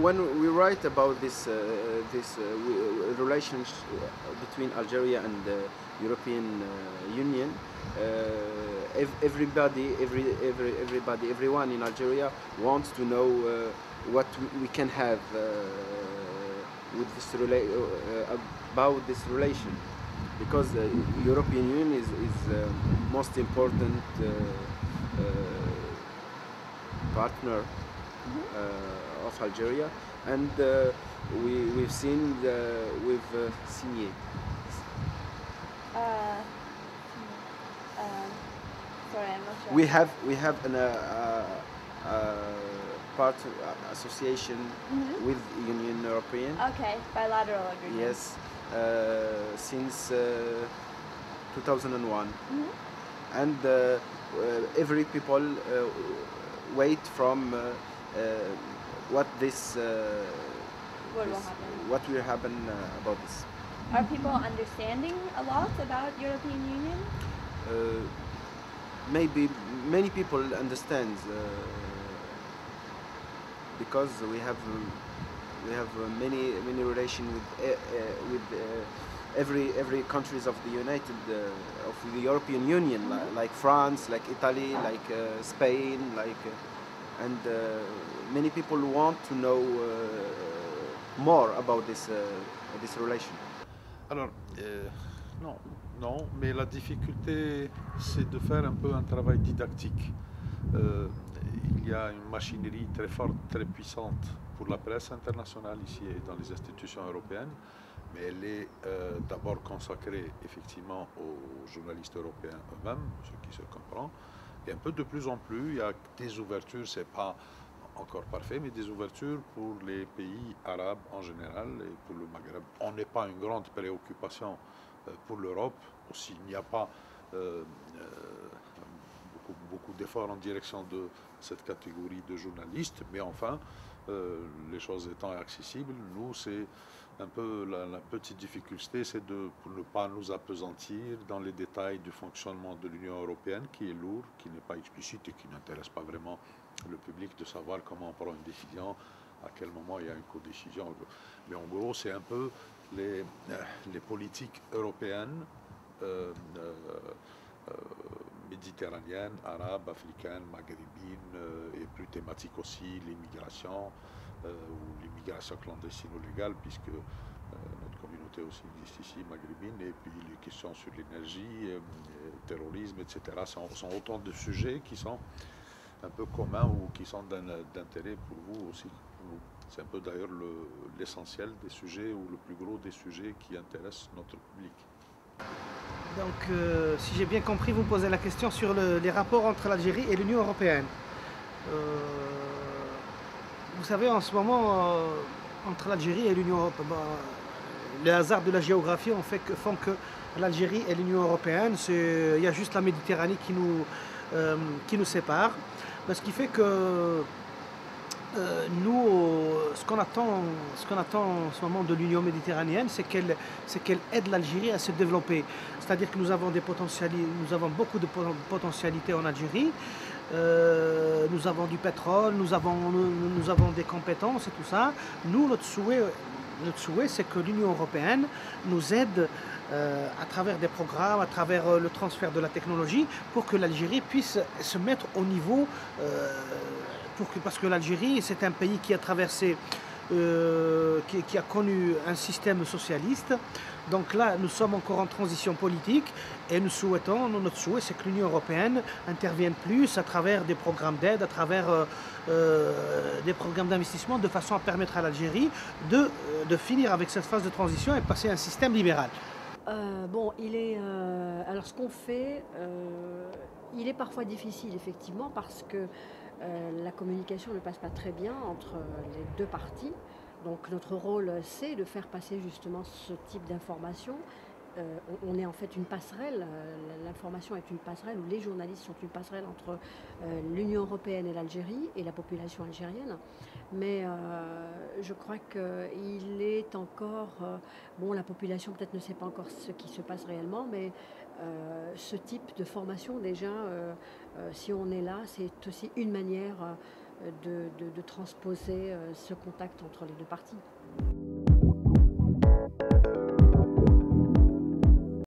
when we write about this relationship between Algeria and the European Union, everyone in Algeria wants to know what we can have with this about this relation, because the European Union is most important partner of Algeria, and we've seen we've signé. Sorry, I'm not sure. We have an part association with Union European. Okay, bilateral agreement. Yes, since 2001, and every people wait from what this what will happen about this. Are people understanding a lot about European Union? Maybe many people understand because we have many relation with every countries of the of the European Union, like France, like Italy, like Spain, like and many people want to know more about this relation. Alors, non, mais la difficulté, c'est de faire un peu un travail didactique. Il y a une machinerie très forte, très puissante pour la presse internationale ici et dans les institutions européennes, mais elle est d'abord consacrée effectivement aux journalistes européens eux-mêmes, ce qui se comprend. Et un peu de plus en plus, il y a des ouvertures, c'est pas encore parfait, mais des ouvertures pour les pays arabes en général et pour le Maghreb. On n'est pas une grande préoccupation pour l'Europe, s'il n'y a pas beaucoup d'efforts en direction de cette catégorie de journalistes, mais enfin, les choses étant accessibles, nous, c'est un peu la petite difficulté, c'est pour ne pas nous appesantir dans les détails du fonctionnement de l'Union européenne, qui est lourd, qui n'est pas explicite et qui n'intéresse pas vraiment le public de savoir comment on prend une décision, à quel moment il y a une codécision. Mais en gros, c'est un peu les politiques européennes, méditerranéennes, arabes, africaines, maghrébines, et plus thématiques aussi, l'immigration, ou l'immigration clandestine ou légale, puisque notre communauté aussi existe ici, maghrébine, et puis les questions sur l'énergie, terrorisme, etc. sont autant de sujets qui sont un peu communs ou qui sont d'intérêt pour vous aussi. C'est un peu d'ailleurs l'essentiel des sujets ou le plus gros des sujets qui intéressent notre public. Donc, si j'ai bien compris, vous posez la question sur les rapports entre l'Algérie et l'Union européenne. Vous savez, en ce moment, entre l'Algérie et l'Union européenne, les hasards de la géographie font que l'Algérie et l'Union européenne, il y a juste la Méditerranée qui nous sépare. Ce qui fait que nous, ce qu'on attend en ce moment de l'Union méditerranéenne, c'est qu'elle aide l'Algérie à se développer. C'est-à-dire que nous avons beaucoup de potentialités en Algérie. Nous avons du pétrole, nous avons des compétences et tout ça. Nous, notre souhait, c'est que l'Union européenne nous aide à travers des programmes, à travers le transfert de la technologie, pour que l'Algérie puisse se mettre au niveau, parce que l'Algérie, c'est un pays qui a traversé, qui a connu un système socialiste. Donc là, nous sommes encore en transition politique et notre souhait, c'est que l'Union européenne intervienne plus à travers des programmes d'aide, à travers des programmes d'investissement, de façon à permettre à l'Algérie de finir avec cette phase de transition et passer à un système libéral. Alors ce qu'on fait, il est parfois difficile effectivement parce que la communication ne passe pas très bien entre les deux parties. Donc notre rôle, c'est de faire passer justement ce type d'information. On est en fait une passerelle, l'information est une passerelle, ou les journalistes sont une passerelle entre l'Union européenne et l'Algérie et la population algérienne. Mais je crois qu'il est encore... la population peut-être ne sait pas encore ce qui se passe réellement, mais ce type de formation déjà, si on est là, c'est aussi une manière de transposer ce contact entre les deux parties.